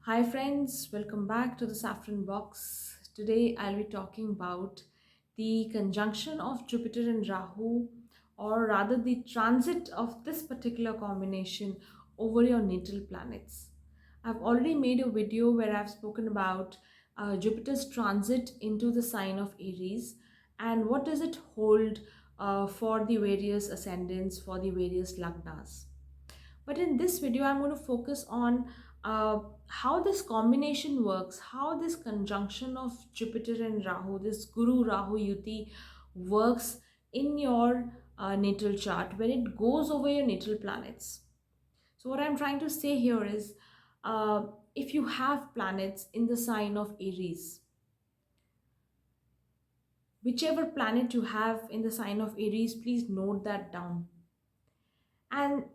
Hi friends, welcome back to the Saffron Box. Today I'll be talking about the conjunction of Jupiter and Rahu, or rather the transit of this particular combination over your natal planets. I've already made a video where I've spoken about Jupiter's transit into the sign of Aries and what does it hold for the various ascendants, for the various lagnas. But in this video, I'm going to focus on how this combination works, how this conjunction of Jupiter and Rahu, this Guru Rahu Yuti works in your natal chart when it goes over your natal planets. So, what I'm trying to say here is if you have planets in the sign of Aries, whichever planet you have in the sign of Aries, please note that down. And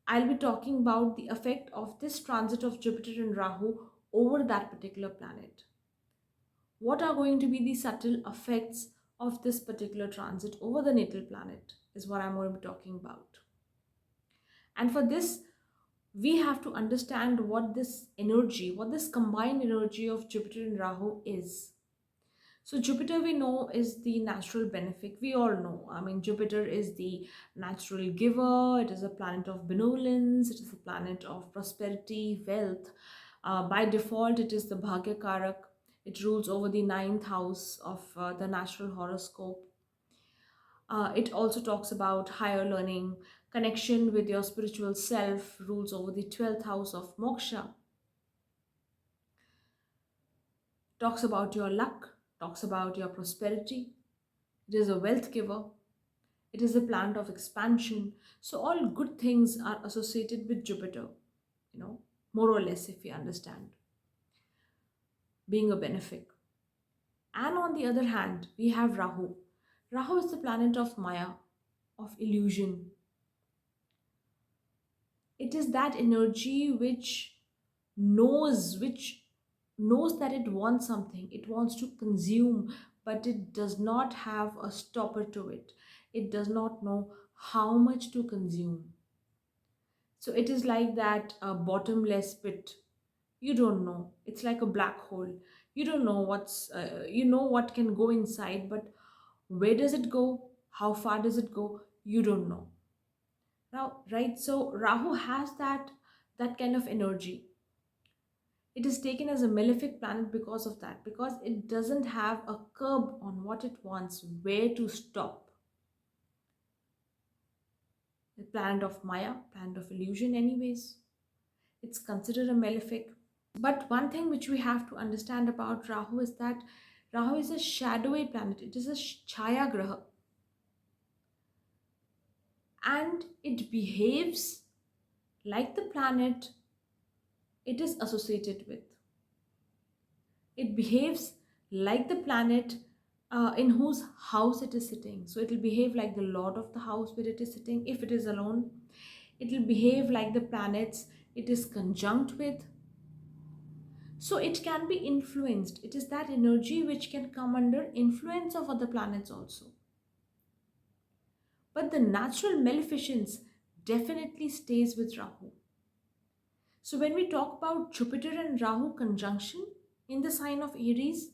I'll be talking about the effect of this transit of Jupiter and Rahu over that particular planet. What are going to be the subtle effects of this particular transit over the natal planet is what I'm going to be talking about. And for this, we have to understand what this energy, what this combined energy of Jupiter and Rahu is. So Jupiter, we know, is the natural benefic. We all know. I mean, Jupiter is the natural giver. It is a planet of benevolence. It is a planet of prosperity, wealth. By default, it is the Bhagya Karak. It rules over the ninth house of the natural horoscope. It also talks about higher learning, connection with your spiritual self, rules over the 12th house of moksha, talks about your luck, talks about your prosperity. It is a wealth giver. It is a planet of expansion. So all good things are associated with Jupiter, more or less, if we understand, being a benefic. And on the other hand, we have Rahu. Rahu is the planet of Maya, of illusion. It is that energy which knows that it wants something. It wants to consume, but it does not have a stopper to it. It does not know how much to consume. So it is like that bottomless pit. You don't know. It's like a black hole. You don't know you know what can go inside, but where does it go? How far does it go? You don't know. Now, right? So Rahu has that kind of energy. It is taken as a malefic planet because of that, because it doesn't have a curb on what it wants, where to stop. The planet of Maya, planet of illusion, anyways. It's considered a malefic. But one thing which we have to understand about Rahu is that Rahu is a shadowy planet. It is a Chaya Graha. And it behaves like the planet it is associated with. It behaves like the planet in whose house it is sitting. So it will behave like the lord of the house where it is sitting if it is alone. It will behave like the planets it is conjunct with. So it can be influenced. It is that energy which can come under influence of other planets also. But the natural maleficence definitely stays with Rahu. So when we talk about Jupiter and Rahu conjunction in the sign of Aries,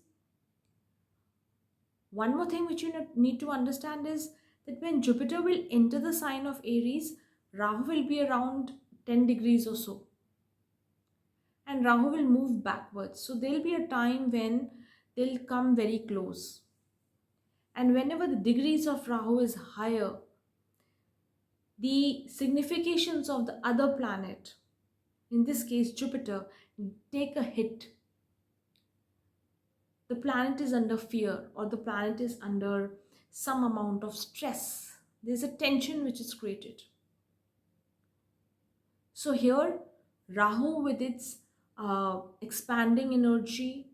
one more thing which you need to understand is that when Jupiter will enter the sign of Aries, Rahu will be around 10 degrees or so. And Rahu will move backwards. So there'll be a time when they'll come very close. And whenever the degrees of Rahu is higher, the significations of the other planet, in this case Jupiter, take a hit. The planet is under fear, or the planet is under some amount of stress. There's a tension which is created. So here, Rahu with its expanding energy,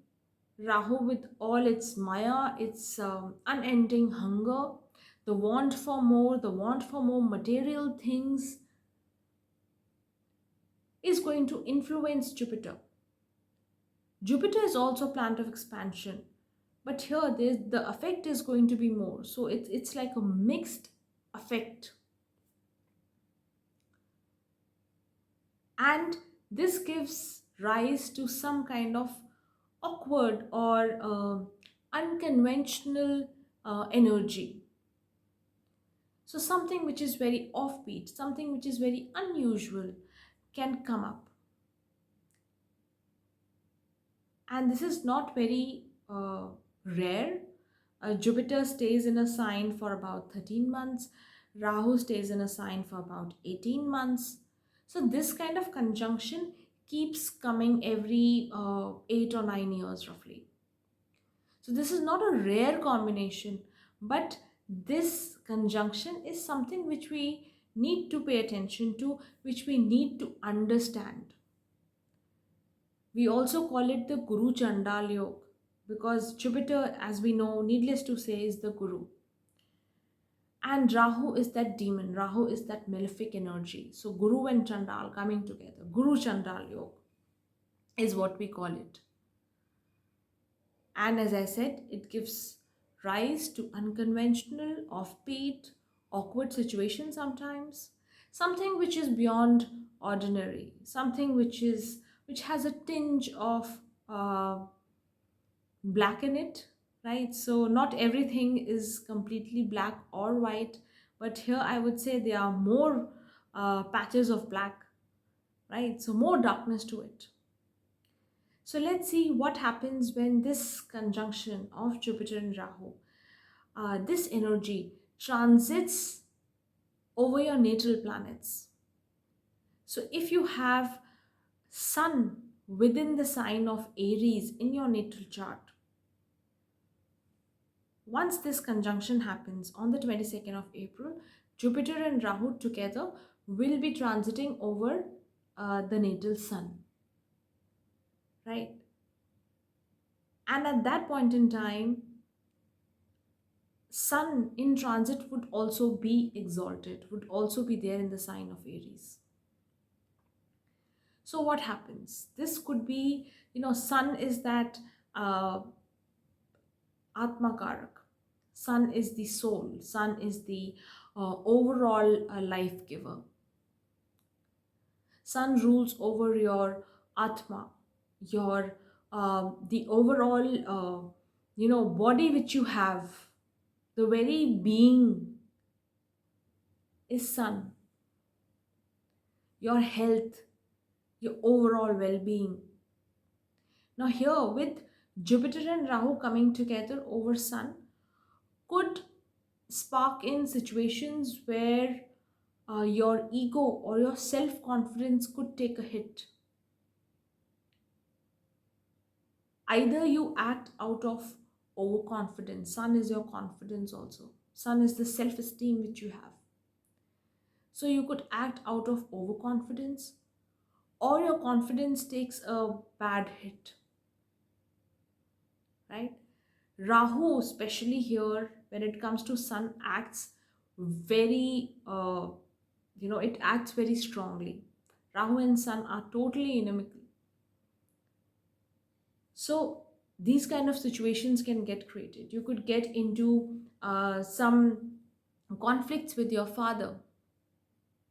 Rahu with all its Maya, its unending hunger, the want for more, the want for more material things, is going to influence Jupiter. Jupiter is also a planet of expansion, but here the effect is going to be more. So it's like a mixed effect. And this gives rise to some kind of awkward or unconventional energy. So, something which is very offbeat, something which is very unusual can come up. And this is not very rare. Jupiter stays in a sign for about 13 months, Rahu stays in a sign for about 18 months. So, this kind of conjunction keeps coming every 8 or 9 years roughly. So, this is not a rare combination, but this conjunction is something which we need to pay attention to, which we need to understand. We also call it the Guru Chandal Yoga because Jupiter, as we know, needless to say, is the Guru. And Rahu is that demon, Rahu is that malefic energy. So, Guru and Chandal coming together, Guru Chandal Yoga is what we call it. And as I said, it gives rise to unconventional, offbeat, awkward situations sometimes. Something which is beyond ordinary, something which has a tinge of black in it, right? So not everything is completely black or white, but here I would say there are more patches of black, right? So more darkness to it. So let's see what happens when this conjunction of Jupiter and Rahu, this energy transits over your natal planets. So if you have Sun within the sign of Aries in your natal chart, once this conjunction happens on the 22nd of April, Jupiter and Rahu together will be transiting over the natal Sun, right? And at that point in time, Sun in transit would also be exalted, would also be there in the sign of Aries. So what happens? This could be, Sun is that Atma Karak. Sun is the soul. Sun is the overall life giver. Sun rules over your Atma, your the overall body which you have. The very being is Sun. Your health, your overall well-being. Now here with Jupiter and Rahu coming together over Sun could spark in situations where your ego or your self-confidence could take a hit. Either you act out of overconfidence. Sun is your confidence also. Sun is the self-esteem which you have. So you could act out of overconfidence or your confidence takes a bad hit, right? Rahu, especially here, when it comes to Sun, acts very, it acts very strongly. Rahu and Sun are totally inimical. So these kind of situations can get created. You could get into some conflicts with your father.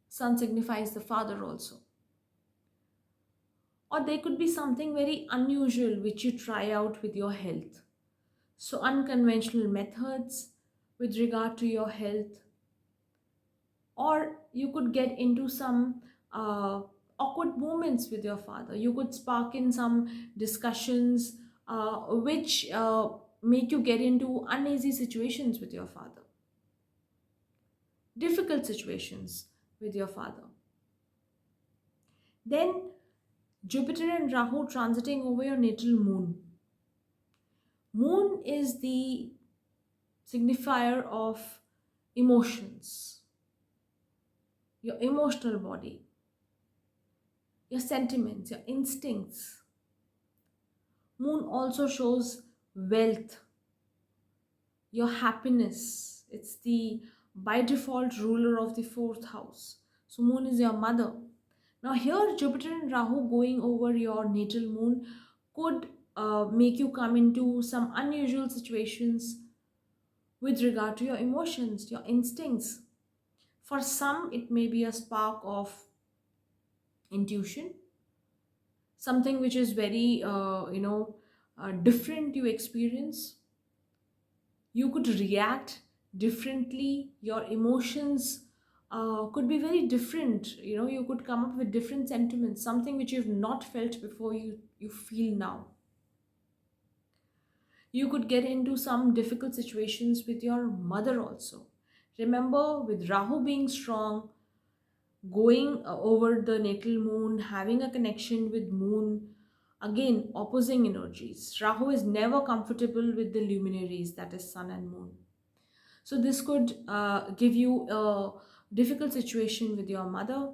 Sun signifies the father also. Or there could be something very unusual which you try out with your health. So, unconventional methods with regard to your health, or you could get into some awkward moments with your father. You could spark in some discussions which make you get into uneasy situations with your father, difficult situations with your father. Then, Jupiter and Rahu transiting over your natal moon. Moon is the signifier of emotions, your emotional body, your sentiments, your instincts. Moon also shows wealth, your happiness. It's the by default ruler of the fourth house. So, moon is your mother. Now, here Jupiter and Rahu going over your natal moon could make you come into some unusual situations with regard to your emotions, your instincts. For some, it may be a spark of intuition. something which is very different you experience. You could react differently. Your emotions could be very different. You could come up with different sentiments, something which you've not felt before, you feel now. You could get into some difficult situations with your mother also. Remember, with Rahu being strong, going over the natal moon, having a connection with moon, again opposing energies. Rahu is never comfortable with the luminaries, that is sun and moon. So this could give you a difficult situation with your mother.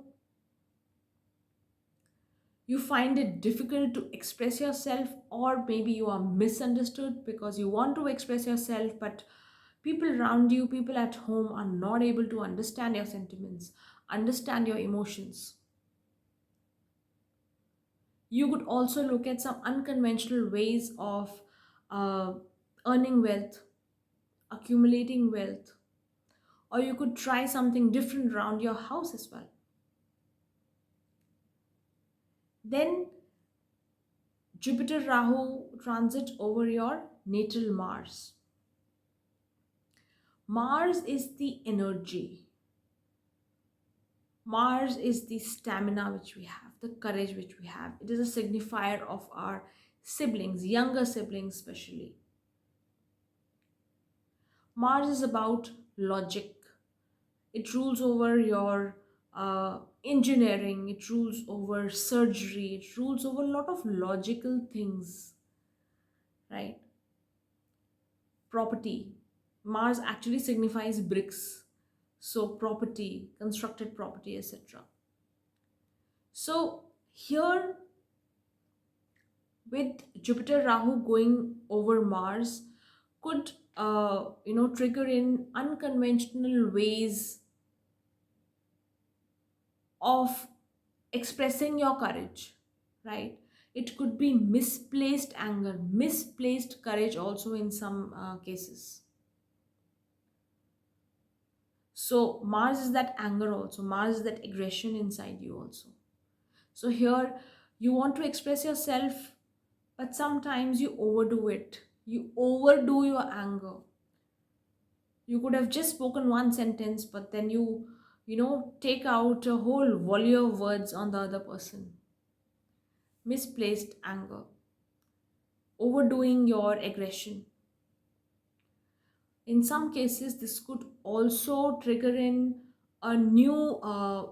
You find it difficult to express yourself, or maybe you are misunderstood because you want to express yourself, but people around you, people at home, are not able to understand your sentiments, understand your emotions. You could also look at some unconventional ways of uh, earning wealth, accumulating wealth, or you could try something different around your house as well. Then Jupiter Rahu transit over your natal Mars. Mars is the energy. Mars is the stamina which we have, the courage which we have. It is a signifier of our siblings, younger siblings especially. Mars is about logic. It rules over your engineering, it rules over surgery, it rules over a lot of logical things, right? Property. Mars actually signifies bricks. So, property, constructed property, etc. So, here with Jupiter Rahu going over Mars could trigger in unconventional ways of expressing your courage, right? It could be misplaced anger, misplaced courage also in some cases. So Mars is that anger also, Mars is that aggression inside you also. So here you want to express yourself, but sometimes you overdo it, you overdo your anger. You could have just spoken one sentence, but then you take out a whole volley of words on the other person. Misplaced anger, overdoing your aggression. In some cases, this could also trigger in a new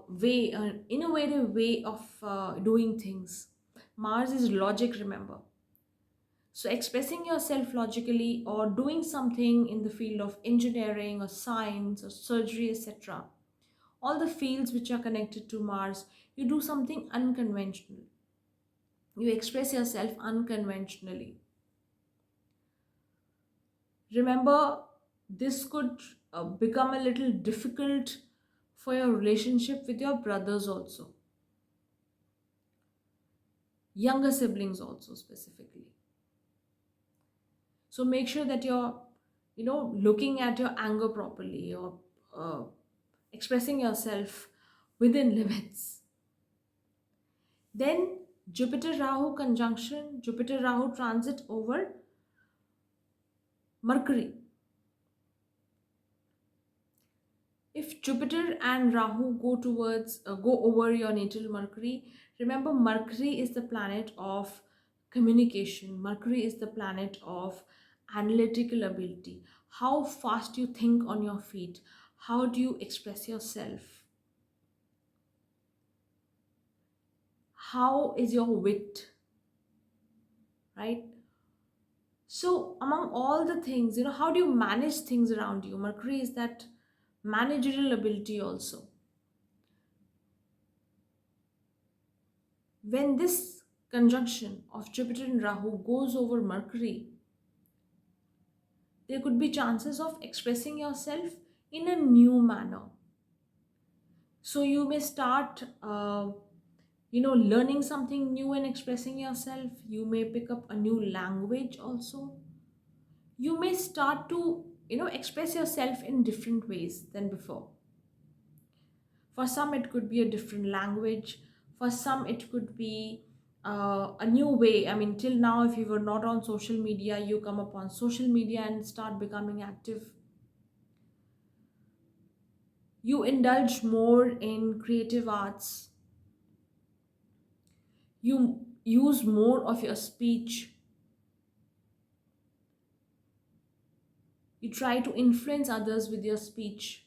way, an innovative way of doing things. Mars is logic, remember. So, expressing yourself logically or doing something in the field of engineering or science or surgery, etc., all the fields which are connected to Mars, you do something unconventional. You express yourself unconventionally. Remember, this could become a little difficult for your relationship with your brothers also, younger siblings also specifically. So make sure that you're looking at your anger properly, or uh, expressing yourself within limits. Then Jupiter Rahu conjunction, Jupiter Rahu transit over Mercury. If Jupiter and Rahu go over your natal Mercury, remember Mercury is the planet of communication. Mercury is the planet of analytical ability. How fast you think on your feet. How do you express yourself? How is your wit, right? So among all the things, how do you manage things around you? Mercury is that managerial ability also. When this conjunction of Jupiter and Rahu goes over Mercury, there could be chances of expressing yourself in a new manner. So you may start, learning something new and expressing yourself. You may pick up a new language also. You may start to, express yourself in different ways than before. For some, it could be a different language. For some, it could be a new way. I mean, till now, if you were not on social media, you come upon social media and start becoming active. You indulge more in creative arts. You use more of your speech. You try to influence others with your speech.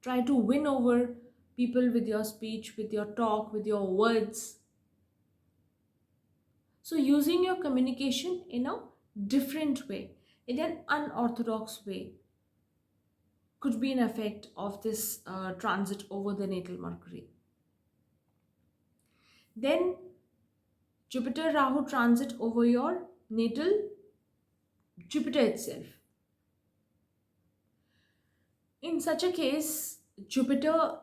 Try to win over people with your speech, with your talk, with your words. So, using your communication in a different way, in an unorthodox way, could be an effect of this transit over the natal Mercury. Then, Jupiter Rahu transit over your natal Jupiter itself. In such a case, Jupiter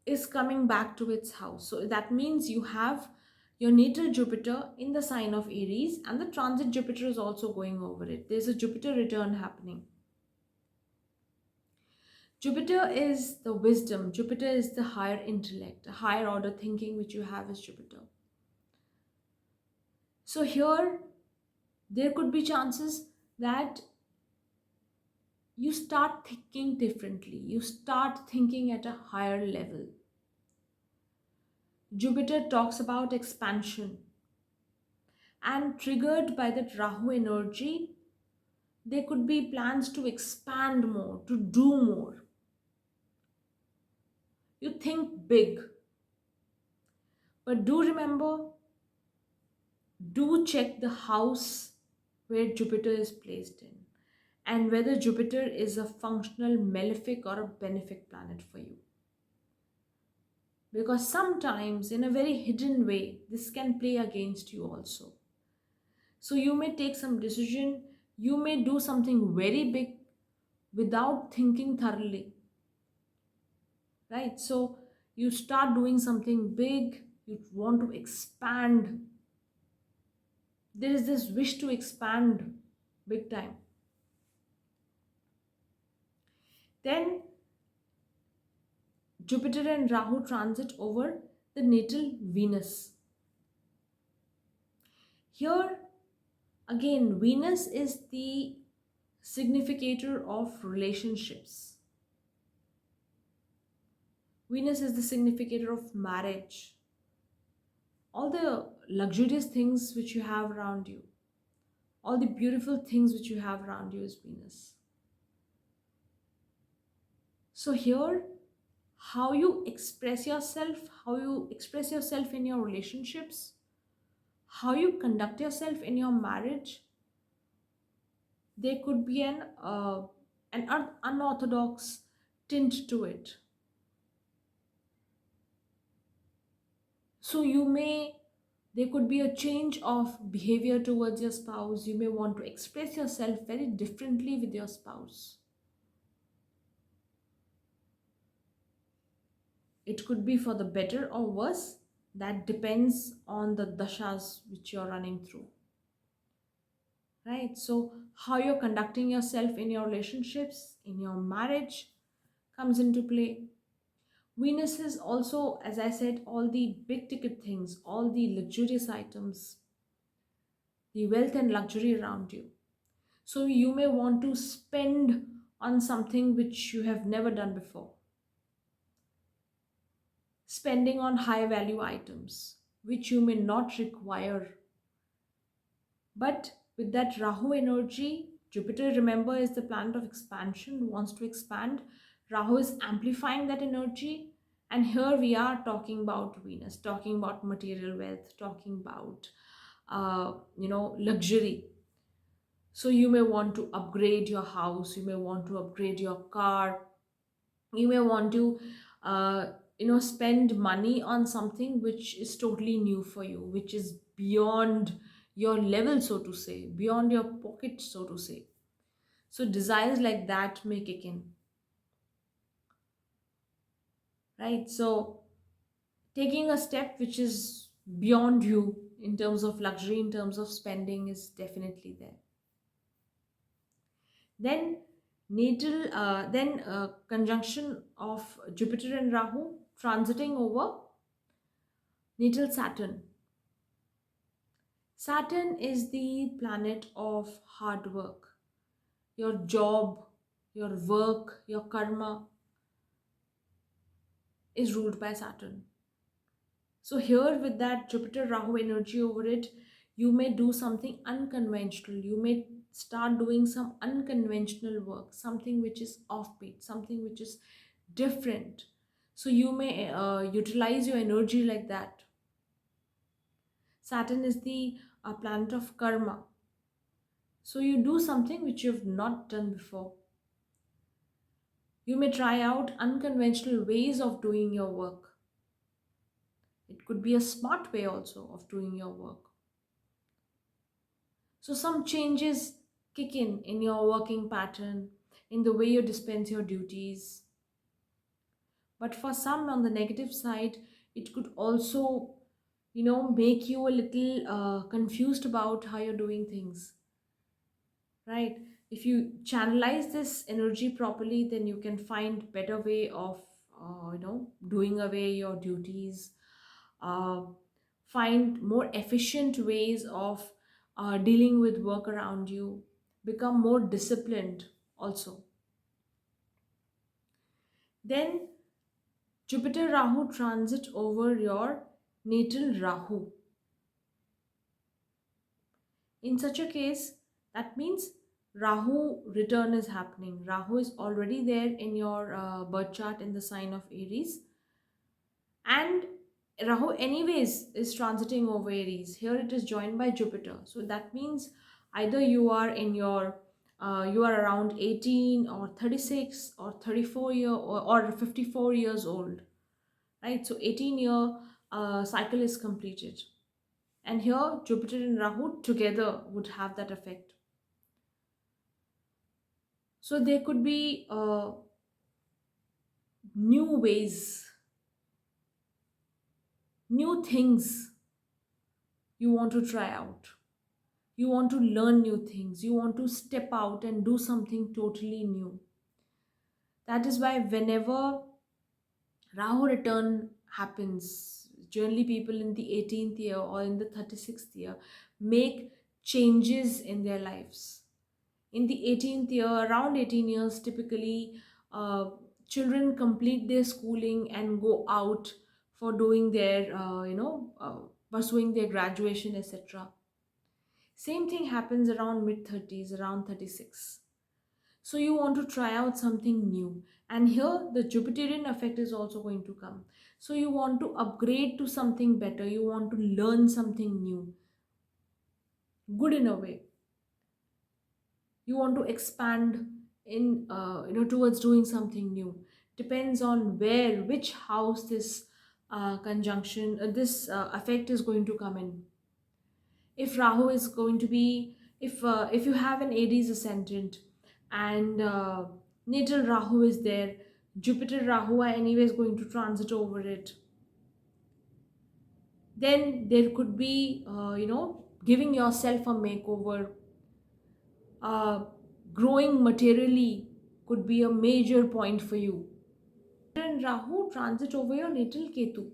is coming back to its house. So that means you have your natal Jupiter in the sign of Aries, and the transit Jupiter is also going over it. There's a Jupiter return happening. Jupiter is the wisdom, Jupiter is the higher intellect, a higher order thinking which you have is Jupiter. So here, there could be chances that you start thinking differently, you start thinking at a higher level. Jupiter talks about expansion, and triggered by that Rahu energy, there could be plans to expand more, to do more. You think big, but do remember, do check the house where Jupiter is placed in, and whether Jupiter is a functional malefic or a benefic planet for you. Because sometimes, in a very hidden way, this can play against you also. So you may take some decision, you may do something very big without thinking thoroughly, right? So you start doing something big, you want to expand. There is this wish to expand big time. Then Jupiter and Rahu transit over the natal Venus. Here again, Venus is the significator of relationships. Venus is the significator of marriage. All the luxurious things which you have around you, all the beautiful things which you have around you is Venus. So here, how you express yourself, how you express yourself in your relationships, how you conduct yourself in your marriage, there could be an unorthodox tint to it. So there could be a change of behavior towards your spouse. You may want to express yourself very differently with your spouse. It could be for the better or worse. That depends on the dashas which you're running through. Right? So, how you're conducting yourself in your relationships, in your marriage, comes into play. Venus is also, as I said, all the big ticket things, all the luxurious items, the wealth and luxury around you. So, you may want to spend on something which you have never done before. Spending on high value items which you may not require. But with that Rahu energy, Jupiter, remember, is the planet of expansion, wants to expand. Rahu is amplifying that energy. And here we are talking about Venus, talking about material wealth, talking about, luxury. So you may want to upgrade your house, you may want to upgrade your car, you may want to spend money on something which is totally new for you, which is beyond your level, so to say, beyond your pocket, so to say. So desires like that may kick in, right? So taking a step which is beyond you in terms of luxury, in terms of spending, is definitely there. Then conjunction of Jupiter and Rahu transiting over natal Saturn. Saturn is the planet of hard work. Your job, your work, your karma is ruled by Saturn. So, here with that Jupiter Rahu energy over it, you may do something unconventional. You may start doing some unconventional work, something which is offbeat, something which is different. So, you may utilize your energy like that. Saturn is the planet of karma. So, you do something which you've not done before. You may try out unconventional ways of doing your work. It could be a smart way also of doing your work. So some changes kick in your working pattern, in the way you dispense your duties. But for some on the negative side, it could also, make you a little confused about how you're doing things, right? If you channelize this energy properly, then you can find better way of, doing away your duties, uh, find more efficient ways of dealing with work around you, become more disciplined also. Then Jupiter Rahu transit over your natal Rahu. In such a case, that means Rahu return is happening. Rahu is already there in your birth chart in the sign of Aries, and Rahu anyways is transiting over Aries. Here it is joined by Jupiter, so that means either you are in your you are around 18 or 36 or 34 or 54 years old, right? So 18-year cycle is completed, and here Jupiter and Rahu together would have that effect. So there could be new ways, new things you want to try out. You want to learn new things. You want to step out and do something totally new. That is why whenever Rahu return happens, generally people in the 18th year or in the 36th year make changes in their lives. In the 18th year, around 18 years, typically children complete their schooling and go out for doing their, pursuing their graduation, etc. Same thing happens around mid 30s, around 36. So you want to try out something new. And here the Jupiterian effect is also going to come. So you want to upgrade to something better. You want to learn something new. Good in a way. You want to expand in, towards doing something new. Depends on where, which house this conjunction, this effect is going to come in. If Rahu is going to be, if you have an Aries ascendant and natal Rahu is there, Jupiter Rahu are anyways going to transit over it, then there could be, giving yourself a makeover, uh, growing materially could be a major point for you. And Rahu transit over your natal Ketu.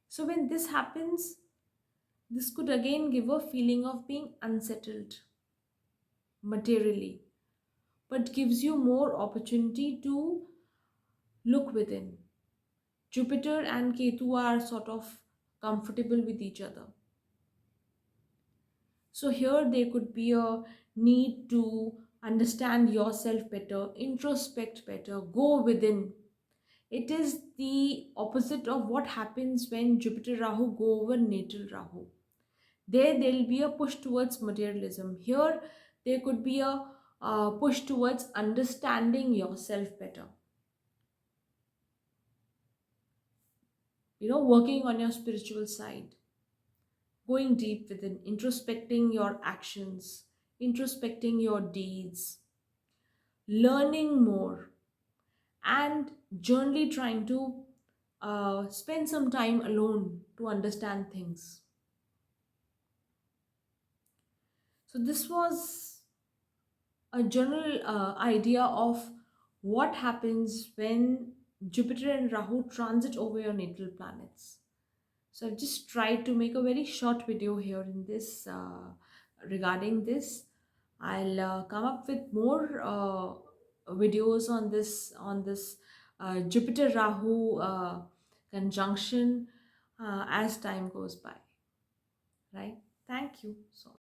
So when this happens, this could again give a feeling of being unsettled materially, but gives you more opportunity to look within. Jupiter and Ketu are sort of comfortable with each other. So here there could be a need to understand yourself better, introspect better, go within. It is the opposite of what happens when Jupiter Rahu go over natal Rahu. There'll be a push towards materialism. Here there could be a push towards understanding yourself better. Working on your spiritual side, going deep within, introspecting your actions, introspecting your deeds, learning more, and generally trying to spend some time alone to understand things. So, this was a general idea of what happens when Jupiter and Rahu transit over your natal planets. So I've just tried to make a very short video here in this regarding this. I'll come up with more videos on this Jupiter Rahu conjunction as time goes by. Right? Thank you so much.